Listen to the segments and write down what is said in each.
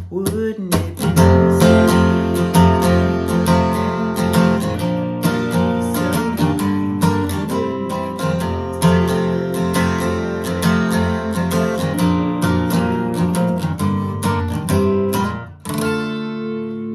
Wouldn't it be nice?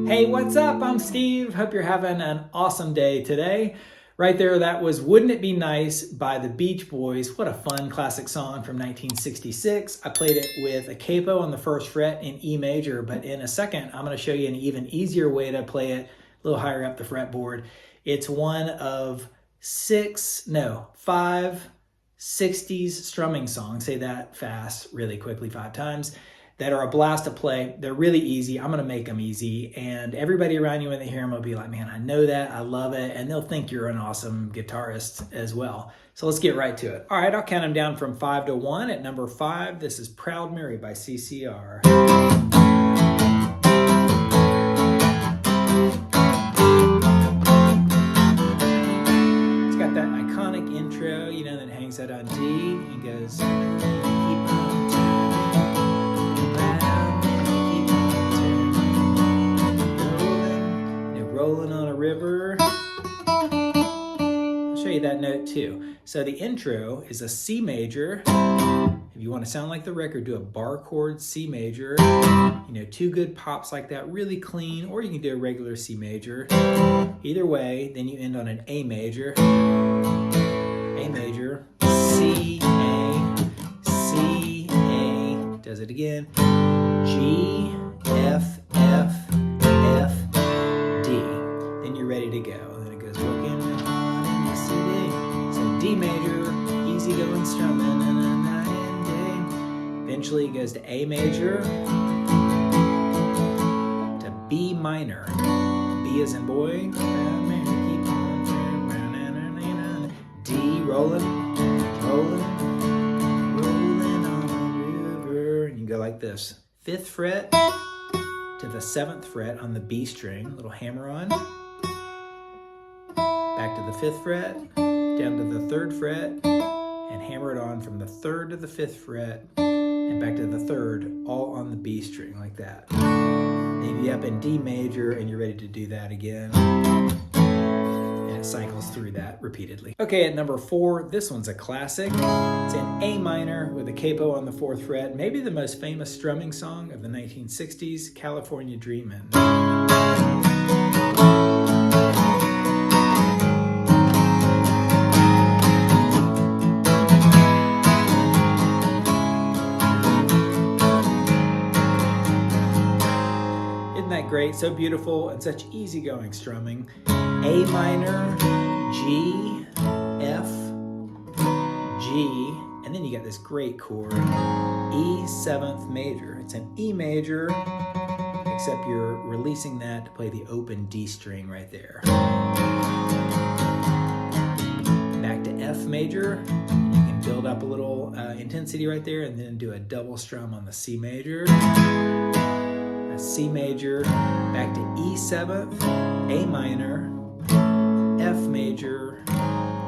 Hey, what's up? I'm Steve. Hope you're having an awesome day today. Right there, that was Wouldn't It Be Nice by the Beach Boys. What a fun classic song from 1966. I played it with a capo on the first fret in E major, but in a second, I'm going to show you an even easier way to play it a little higher up the fretboard. It's one of five 60s strumming songs. Say that fast, really quickly 5 times. That are a blast to play. They're really easy. I'm gonna make them easy, and everybody around you when they hear them will be like, man, I know that, I love it, and they'll think you're an awesome guitarist as well. So let's get right to it. All right, I'll count them down from 5 to 1. At number 5, this is Proud Mary by CCR. It's got that iconic intro, you know, that hangs out on D and goes, rolling on a river. I'll show you that note too. So the intro is a C major. If you want to sound like the record, do a bar chord C major. You know, 2 good pops like that, really clean, or you can do a regular C major. Either way, then you end on an A major. A major, C, A, C, A, does it again. G, F, F, F, then you're ready to go. And then it goes working on in the city. So D major, easy going strumming in a night and day. Eventually it goes to A major, to B minor. B as in boy. D rolling, rolling, rolling on the river. And you go like this. 5th fret to the 7th fret on the B string, little hammer on. Back to the 5th fret, down to the 3rd fret, and hammer it on from the 3rd to the 5th fret, and back to the 3rd, all on the B string, like that. Then you get up in D major, and you're ready to do that again. And it cycles through that repeatedly. Okay, at number 4, this one's a classic. It's in A minor with a capo on the 4th fret, maybe the most famous strumming song of the 1960s, California Dreamin'. Great, so beautiful, and such easygoing strumming. A minor, G, F, G, and then you got this great chord, E 7th major. It's an E major, except you're releasing that to play the open D string right there. Back to F major. You can build up a little intensity right there, and then do a double strum on the C major. C major, back to E 7th, A minor, F major,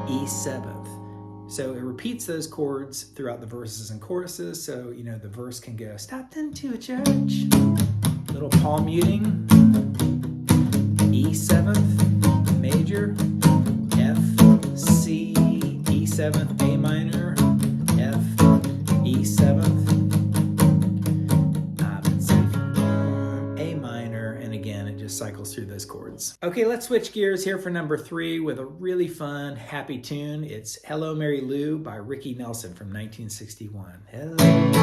E 7th. So it repeats those chords throughout the verses and choruses. So, you know, the verse can go, stopped into a church, little palm muting, E 7th, major, F, C, E 7th, A minor, F, E 7th, cycles through those chords. Okay, let's switch gears here for number 3 with a really fun, happy tune. It's Hello Mary Lou by Ricky Nelson from 1961. Hello Mary Lou.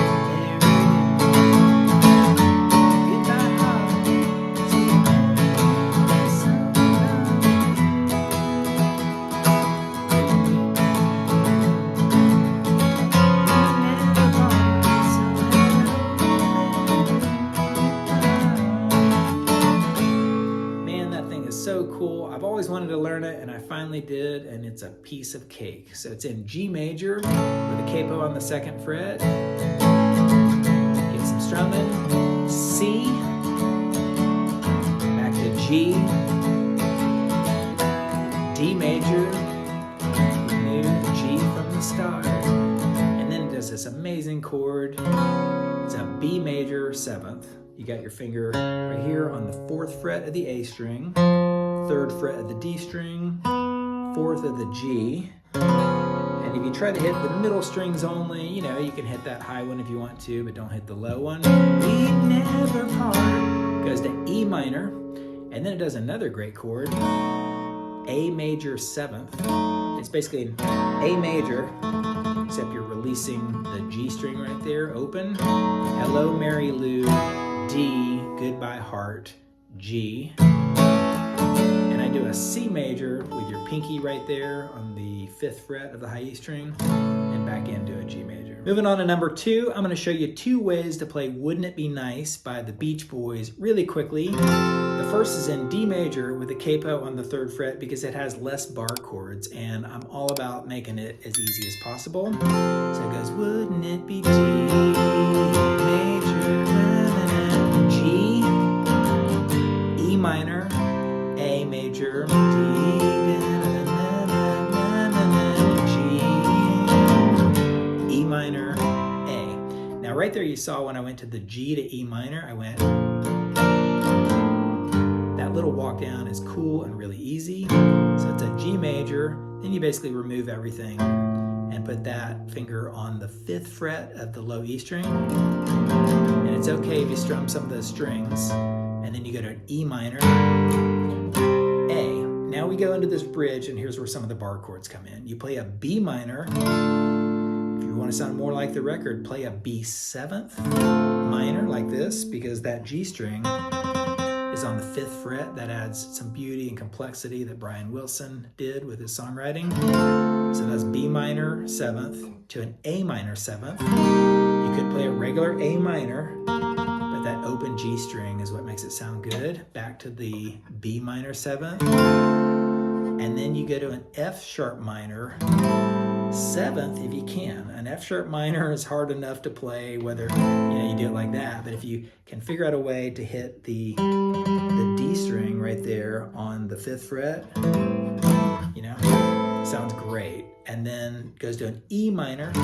So cool. I've always wanted to learn it, and I finally did, and it's a piece of cake. So it's in G major with a capo on the 2nd fret. Get some strumming. C, back to G, D major, new G from the start, and then it does this amazing chord. It's a B major 7th. You got your finger right here on the 4th fret of the A string, 3rd fret of the D string, 4th of the G. And if you try to hit the middle strings only, you know, you can hit that high one if you want to, but don't hit the low one. We never part. Goes to E minor, and then it does another great chord, A major 7th. It's basically an A major, except you're releasing the G string right there, open. Hello, Mary Lou, D, Goodbye Heart, G. And I do a C major with your pinky right there on the 5th fret of the high E string, and back into a G major. Moving on to number 2, I'm going to show you 2 ways to play Wouldn't It Be Nice by the Beach Boys really quickly. The first is in D major with a capo on the 3rd fret because it has less bar chords, and I'm all about making it as easy as possible. So it goes, wouldn't it be D major, G, E minor, A major, D, G, E minor, A. Now right there you saw when I went to the G to E minor, I went, that little walk down is cool and really easy. So it's a G major, then you basically remove everything and put that finger on the 5th fret of the low E string. And it's okay if you strum some of those strings. And then you go to an E minor, A. Now we go into this bridge, and here's where some of the bar chords come in. You play a B minor. If you want to sound more like the record, play a B 7th minor like this, because that G string is on the 5th fret. That adds some beauty and complexity that Brian Wilson did with his songwriting. So that's B minor 7th to an A minor 7th. You could play a regular A minor, but that open G string is what makes it sound good. Back to the B minor 7th. And then you go to an F sharp minor 7th if you can. An F sharp minor is hard enough to play whether you do it like that, but if you can figure out a way to hit the D string right there on the 5th fret, sounds great. And then goes to an E minor to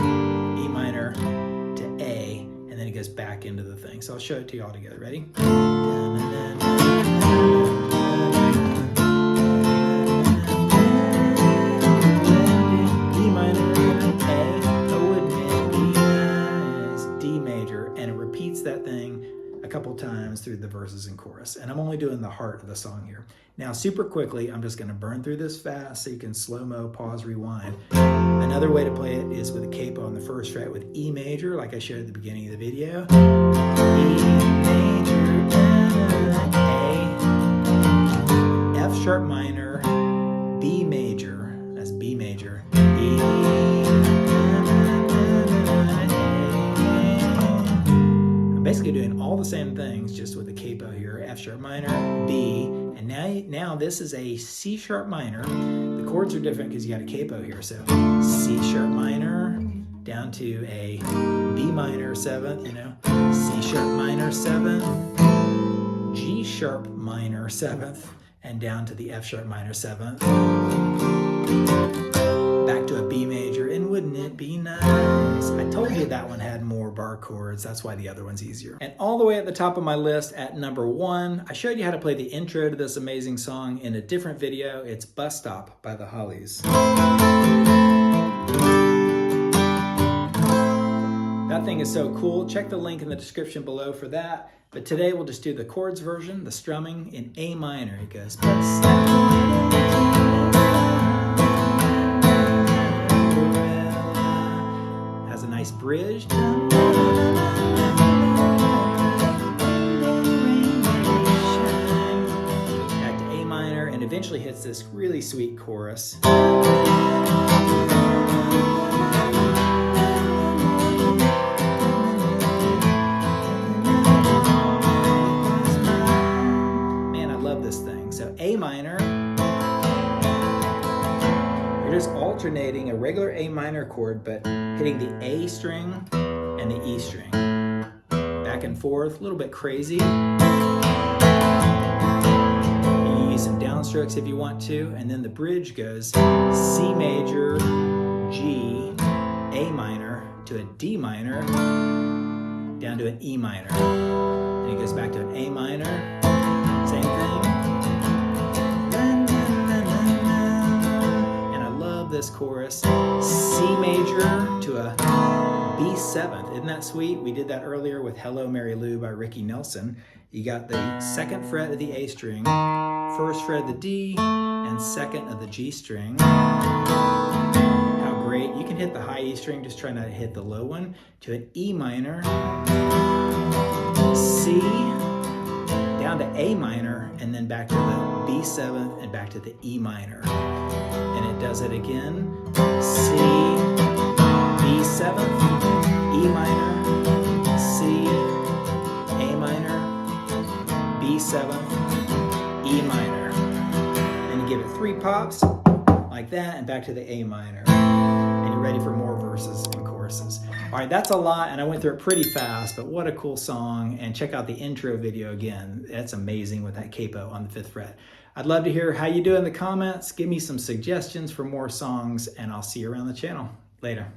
A, and then it goes back into the thing. So I'll show it to you all together. Ready? A couple times through the verses and chorus, and I'm only doing the heart of the song here. Now, super quickly, I'm just going to burn through this fast so you can slow-mo, pause, rewind. Another way to play it is with a capo on the 1st fret with E major, like I showed at the beginning of the video. E major, A, F sharp minor, B major, that's B major, E, basically doing all the same things just with the capo here. F sharp minor, B, and now this is a C sharp minor. The chords are different because you got a capo here. So C sharp minor down to a B minor 7th, C sharp minor 7th, G sharp minor 7th, and down to the F sharp minor 7th. Back to a B major, and wouldn't it be nice? I told you that one had more bar chords, that's why the other one's easier. And all the way at the top of my list at number 1, I showed you how to play the intro to this amazing song in a different video. It's Bus Stop by the Hollies. That thing is so cool. Check the link in the description below for that. But today we'll just do the chords version, the strumming in A minor. It goes, Bus Stop. Nice bridge. Back to A minor, and eventually hits this really sweet chorus. Man, I love this thing. So A minor. You're just alternating a regular A minor chord, but hitting the A string and the E string. Back and forth, a little bit crazy. You can use some downstrokes if you want to, and then the bridge goes C major, G, A minor to a D minor, down to an E minor. And it goes back to an A minor, same thing. And I love this chorus, C major to a B7th. Isn't that sweet? We did that earlier with Hello Mary Lou by Ricky Nelson. You got the 2nd fret of the A string, 1st fret of the D, and 2nd of the G string. How great. You can hit the high E string, just trying to hit the low one, to an E minor, C, down to A minor, and then back to the B7th and back to the E minor. And it does it again. C, B7th, E minor, C, A minor, B7th, E minor. And you give it 3 pops like that and back to the A minor. And you're ready for more verses and choruses. All right, that's a lot, and I went through it pretty fast, but what a cool song. And check out the intro video again. That's amazing with that capo on the 5th fret. I'd love to hear how you do in the comments. Give me some suggestions for more songs, and I'll see you around the channel. Later.